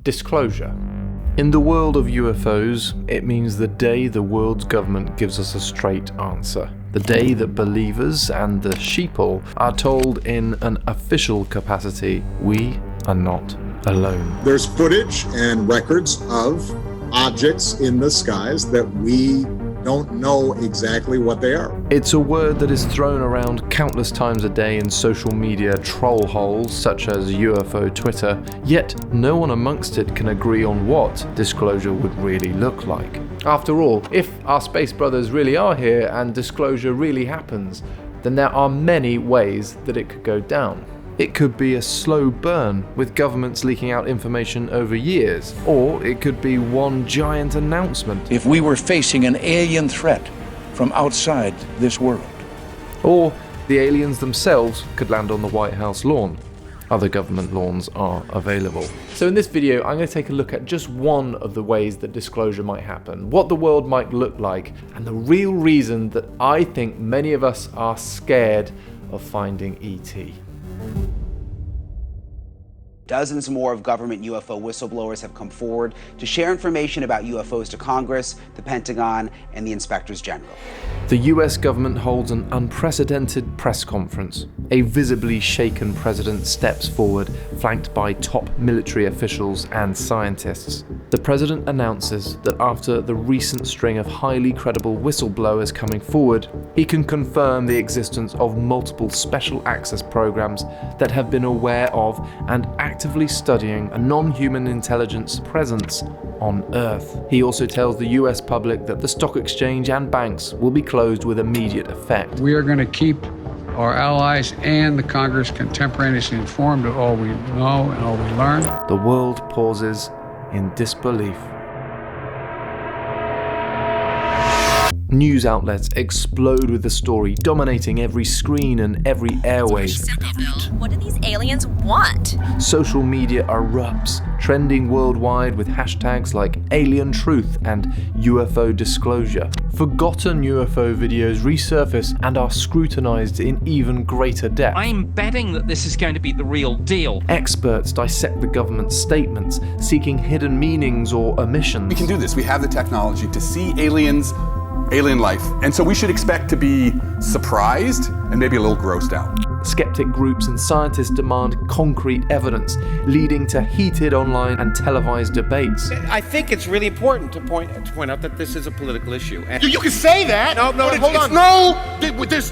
Disclosure. In the world of UFOs, it means the day the world's government gives us a straight answer. The day that believers and the sheeple are told in an official capacity, we are not alone. There's footage and records of objects in the skies that we don't know exactly what they are. It's a word that is thrown around countless times a day in social media troll holes such as UFO Twitter, yet no one amongst it can agree on what disclosure would really look like. After all, if our space brothers really are here and disclosure really happens, then there are many ways that it could go down. It could be a slow burn, with governments leaking out information over years, or it could be one giant announcement. If we were facing an alien threat from outside this world. Or the aliens themselves could land on the White House lawn. Other government lawns are available. So in this video, I'm going to take a look at just one of the ways that disclosure might happen, what the world might look like, and the real reason that I think many of us are scared of finding ET. Dozens more of government UFO whistleblowers have come forward to share information about UFOs to Congress, the Pentagon, and the Inspectors General. The US government holds an unprecedented press conference. A visibly shaken president steps forward, flanked by top military officials and scientists. The president announces that after the recent string of highly credible whistleblowers coming forward, he can confirm the existence of multiple special access programs that have been aware of and actively studying a non-human intelligence presence on Earth. He also tells the US public that the stock exchange and banks will be closed with immediate effect. We are going to keep our allies and the Congress contemporaneously informed of all we know and all we learn. The world pauses in disbelief. News outlets explode with the story, dominating every screen and every airwaves. What do these aliens want? Social media erupts, trending worldwide with hashtags like alien truth and UFO disclosure. Forgotten UFO videos resurface and are scrutinized in even greater depth. I'm betting that this is going to be the real deal. Experts dissect the government's statements, seeking hidden meanings or omissions. We can do this. We have the technology to see alien life, and so we should expect to be surprised and maybe a little grossed out. Skeptic groups and scientists demand concrete evidence, leading to heated online and televised debates. I think it's really important to point out that this is a political issue. And you can say that. No, hold on.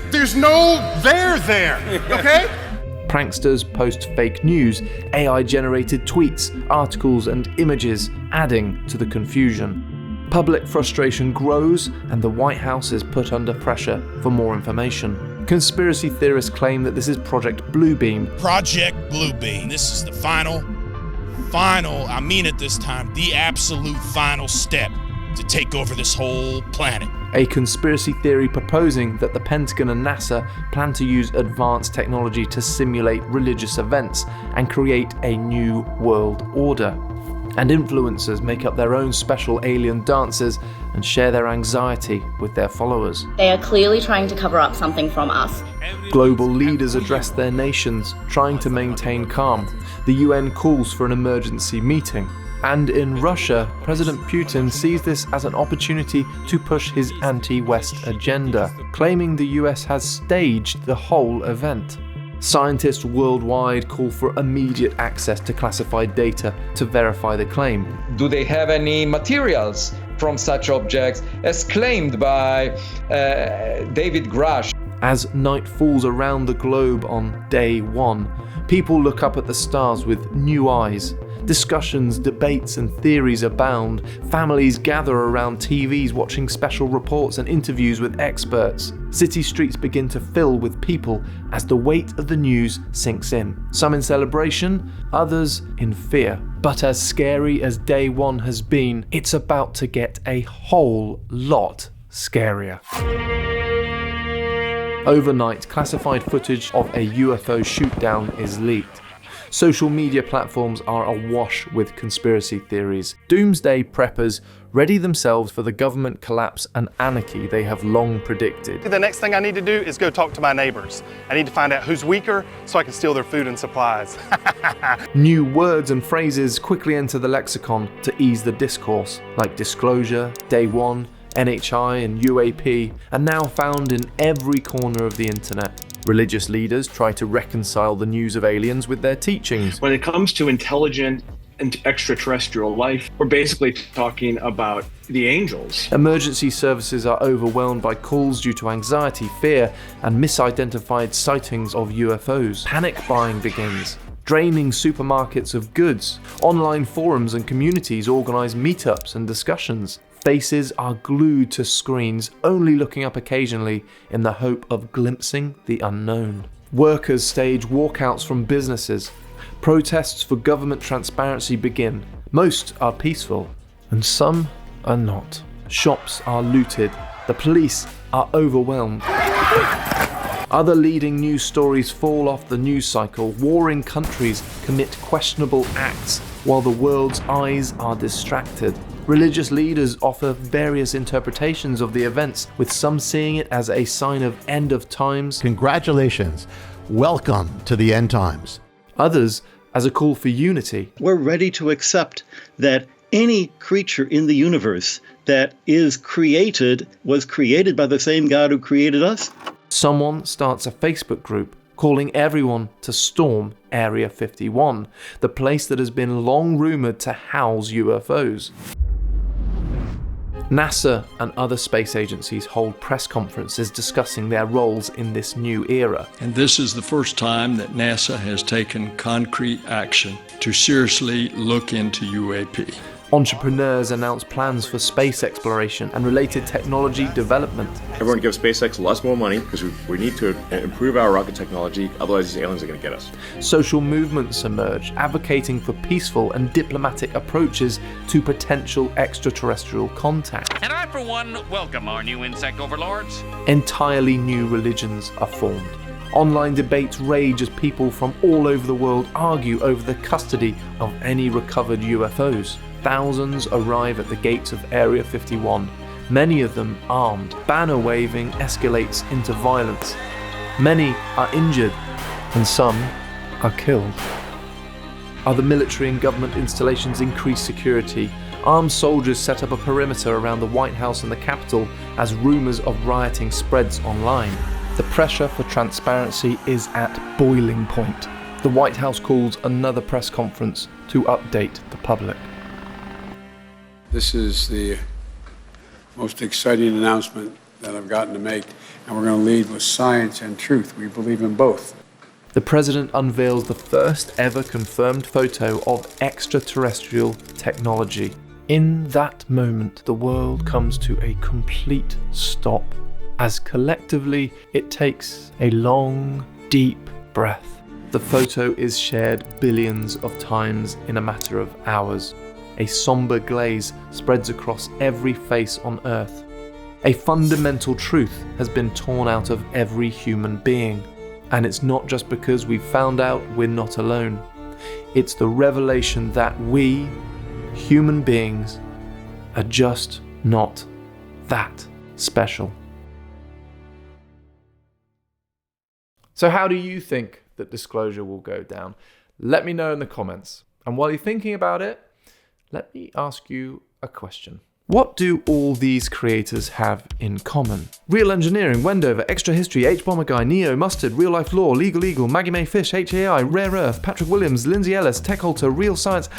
There's no there, okay? Pranksters post fake news, AI-generated tweets, articles and images, adding to the confusion. Public frustration grows, and the White House is put under pressure for more information. Conspiracy theorists claim that this is Project Bluebeam. Project Bluebeam. This is the final, I mean it this time, the absolute final step to take over this whole planet. A conspiracy theory proposing that the Pentagon and NASA plan to use advanced technology to simulate religious events and create a new world order. And influencers make up their own special alien dances and share their anxiety with their followers. They are clearly trying to cover up something from us. Global leaders address their nations, trying to maintain calm. The UN calls for an emergency meeting. And in Russia, President Putin sees this as an opportunity to push his anti-West agenda, claiming the US has staged the whole event. Scientists worldwide call for immediate access to classified data to verify the claim. Do they have any materials from such objects, as claimed by David Grush? As night falls around the globe on day one, people look up at the stars with new eyes. Discussions, debates and theories abound. Families gather around TVs watching special reports and interviews with experts. City streets begin to fill with people as the weight of the news sinks in. Some in celebration, others in fear. But as scary as day one has been, it's about to get a whole lot scarier. Overnight, classified footage of a UFO shootdown is leaked. Social media platforms are awash with conspiracy theories. Doomsday preppers ready themselves for the government collapse and anarchy they have long predicted. The next thing I need to do is go talk to my neighbors. I need to find out who's weaker so I can steal their food and supplies. New words and phrases quickly enter the lexicon to ease the discourse, like disclosure, day one, NHI and UAP, are now found in every corner of the internet. Religious leaders try to reconcile the news of aliens with their teachings. When it comes to intelligent and extraterrestrial life, we're basically talking about the angels. Emergency services are overwhelmed by calls due to anxiety, fear, and misidentified sightings of UFOs. Panic buying begins, draining supermarkets of goods. Online forums and communities organize meetups and discussions. Faces are glued to screens, only looking up occasionally in the hope of glimpsing the unknown. Workers stage walkouts from businesses. Protests for government transparency begin. Most are peaceful, and some are not. Shops are looted. The police are overwhelmed. Other leading news stories fall off the news cycle. Warring countries commit questionable acts while the world's eyes are distracted. Religious leaders offer various interpretations of the events, with some seeing it as a sign of end of times. Congratulations. Welcome to the end times. Others as a call for unity. We're ready to accept that any creature in the universe that is created was created by the same God who created us. Someone starts a Facebook group calling everyone to storm Area 51, the place that has been long rumored to house UFOs. NASA and other space agencies hold press conferences discussing their roles in this new era. And this is the first time that NASA has taken concrete action to seriously look into UAP. Entrepreneurs announce plans for space exploration and related technology development. Everyone gives SpaceX lots more money because we need to improve our rocket technology, otherwise these aliens are going to get us. Social movements emerge, advocating for peaceful and diplomatic approaches to potential extraterrestrial contact. And I, for one, welcome our new insect overlords. Entirely new religions are formed. Online debates rage as people from all over the world argue over the custody of any recovered UFOs. Thousands arrive at the gates of Area 51, many of them armed. Banner waving escalates into violence. Many are injured, and some are killed. Other military and government installations increase security. Armed soldiers set up a perimeter around the White House and the Capitol as rumors of rioting spreads online. The pressure for transparency is at boiling point. The White House calls another press conference to update the public. This is the most exciting announcement that I've gotten to make, and we're going to lead with science and truth. We believe in both. The president unveils the first ever confirmed photo of extraterrestrial technology. In that moment, the world comes to a complete stop, as collectively it takes a long, deep breath. The photo is shared billions of times in a matter of hours. A somber glaze spreads across every face on Earth. A fundamental truth has been torn out of every human being. And it's not just because we've found out we're not alone. It's the revelation that we, human beings, are just not that special. So how do you think that disclosure will go down? Let me know in the comments. And while you're thinking about it, let me ask you a question. What do all these creators have in common? Real Engineering, Wendover, Extra History, H-Bomber Guy, Neo, Mustard, Real Life Law, Legal Eagle, Maggie May Fish, HAI, Rare Earth, Patrick Williams, Lindsay Ellis, Tech Halter, Real Science,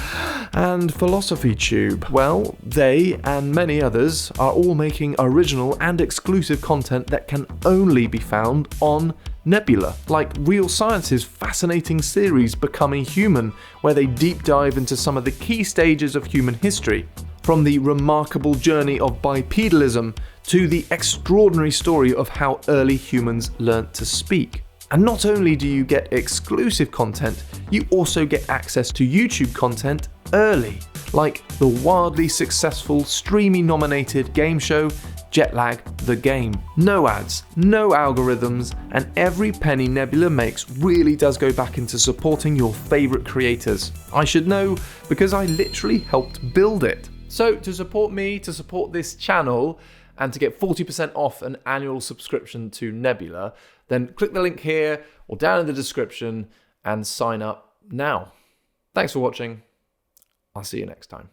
and Philosophy Tube. Well, they and many others are all making original and exclusive content that can only be found on Nebula, like Real Science's fascinating series Becoming Human, where they deep dive into some of the key stages of human history, from the remarkable journey of bipedalism to the extraordinary story of how early humans learnt to speak. And not only do you get exclusive content, you also get access to YouTube content early, like the wildly successful Streamy-nominated game show jet lag, the game. No ads, no algorithms, and every penny Nebula makes really does go back into supporting your favourite creators. I should know because I literally helped build it. So to support me, to support this channel, and to get 40% off an annual subscription to Nebula, then click the link here or down in the description and sign up now. Thanks for watching. I'll see you next time.